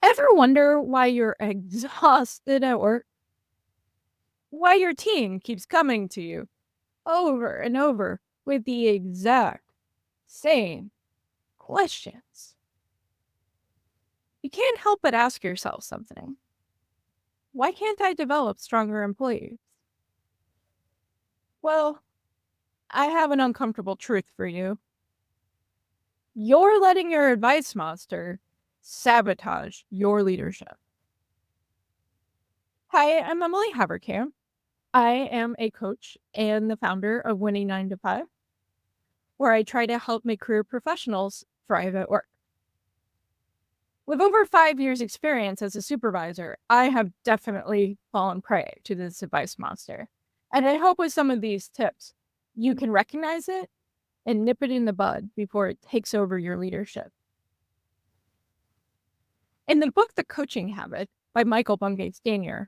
Ever wonder why you're exhausted at work? Why your team keeps coming to you over and over with the exact same questions? You can't help but ask yourself something. Why can't I develop stronger employees? Well, I have an uncomfortable truth for you. You're letting your advice monster sabotage your leadership. Hi, I'm Emily Haverkamp. I am a coach and the founder of Winning 9 to 5, where I try to help make career professionals thrive at work. With over 5 years' experience as a supervisor, I have definitely fallen prey to this advice monster. And I hope with some of these tips, you can recognize it and nip it in the bud before it takes over your leadership. In the book, The Coaching Habit by Michael Bungay Stanier,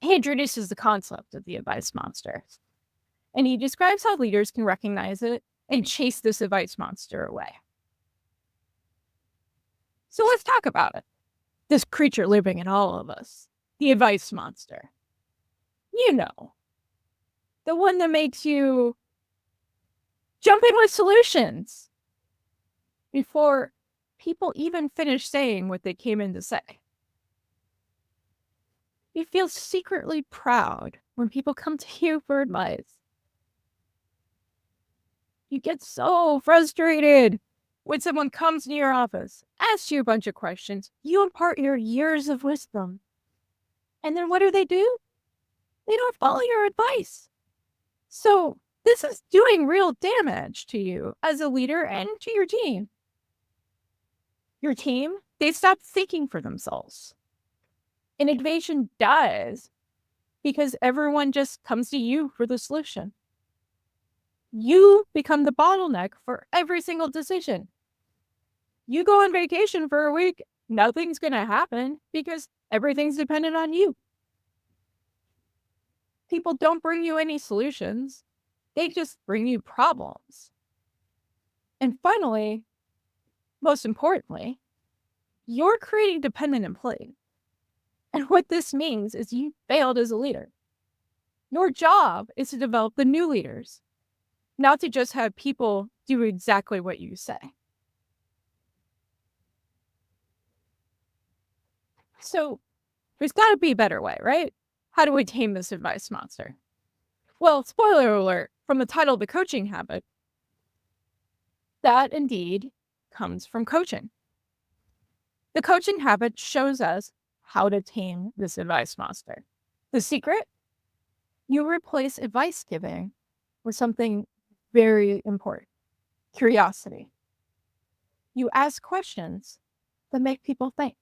he introduces the concept of the advice monster. And he describes how leaders can recognize it and chase this advice monster away. So let's talk about it. This creature living in all of us, the advice monster. You know, the one that makes you jump in with solutions before people even finish saying what they came in to say. You feel secretly proud when people come to you for advice. You get so frustrated when someone comes into your office, asks you a bunch of questions, you impart your years of wisdom. And then what do? They don't follow your advice. So this is doing real damage to you as a leader and to your team. Your team, they stop thinking for themselves. Innovation dies because everyone just comes to you for the solution. You become the bottleneck for every single decision. You go on vacation for a week, nothing's going to happen because everything's dependent on you. People don't bring you any solutions. They just bring you problems. And finally, most importantly, you're creating dependent employees. And what this means is you failed as a leader. Your job is to develop the new leaders, not to just have people do exactly what you say. So there's got to be a better way, right? How do we tame this advice monster? Well, spoiler alert, from the title of The Coaching Habit, that indeed comes from coaching. The coaching habit shows us how to tame this advice monster. The secret? You replace advice giving with something very important: curiosity. You ask questions that make people think.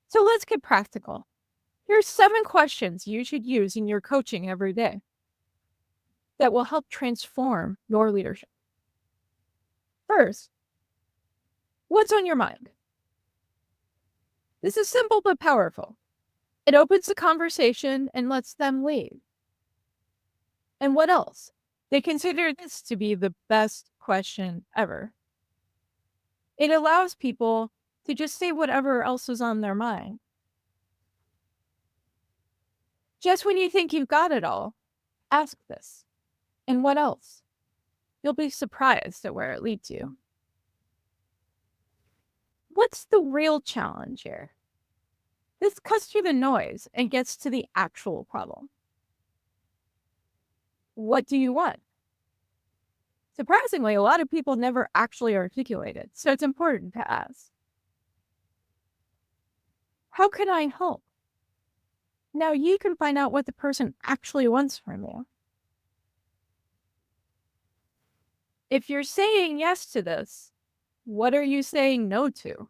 So let's get practical. Here's 7 questions you should use in your coaching every day that will help transform your leadership. First, what's on your mind? This is simple but powerful. It opens the conversation and lets them lead. And what else? They consider this to be the best question ever. It allows people to just say whatever else is on their mind. Just when you think you've got it all, ask this. And what else? You'll be surprised at where it leads you. What's the real challenge here? This cuts through the noise and gets to the actual problem. What do you want? Surprisingly, a lot of people never actually articulate it, so it's important to ask. How can I help? Now you can find out what the person actually wants from you. If you're saying yes to this, what are you saying no to?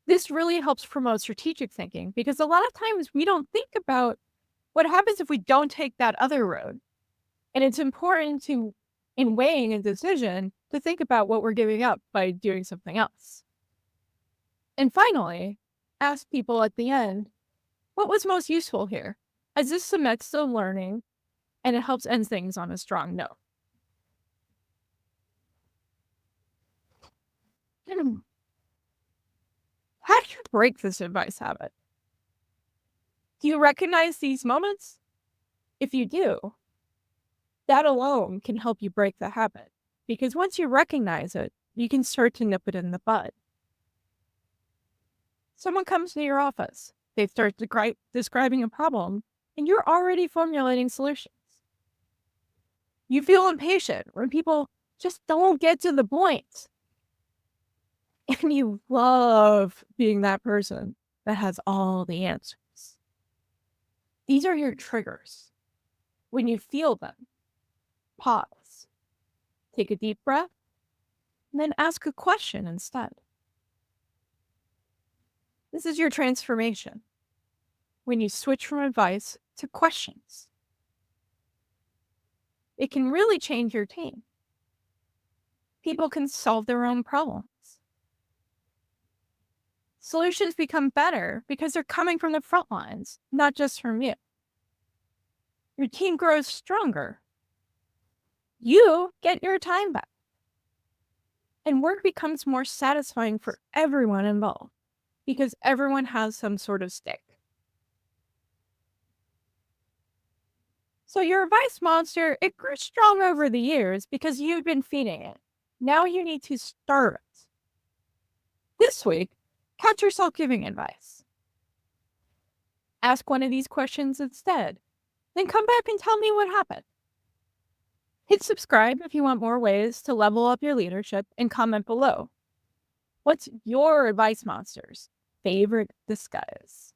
This really helps promote strategic thinking because a lot of times we don't think about what happens if we don't take that other road. And it's important to, in weighing a decision, to think about what we're giving up by doing something else. And finally, ask people at the end, what was most useful here? As this cements the learning and it helps end things on a strong note. How do you break this advice habit? Do you recognize these moments? If you do, that alone can help you break the habit. Because once you recognize it, you can start to nip it in the bud. Someone comes to your office, they start describing a problem, and you're already formulating solutions. You feel impatient when people just don't get to the point. And you love being that person that has all the answers. These are your triggers. When you feel them, pause, take a deep breath, and then ask a question instead. This is your transformation. When you switch from advice to questions, it can really change your team. People can solve their own problems. Solutions become better because they're coming from the front lines, not just from you. Your team grows stronger. You get your time back. And work becomes more satisfying for everyone involved because everyone has some sort of stake. So your advice monster, it grew strong over the years because you've been feeding it. Now you need to starve it. This week, catch yourself giving advice. Ask one of these questions instead. Then come back and tell me what happened. Hit subscribe if you want more ways to level up your leadership, and comment below. What's your advice monster's favorite disguise?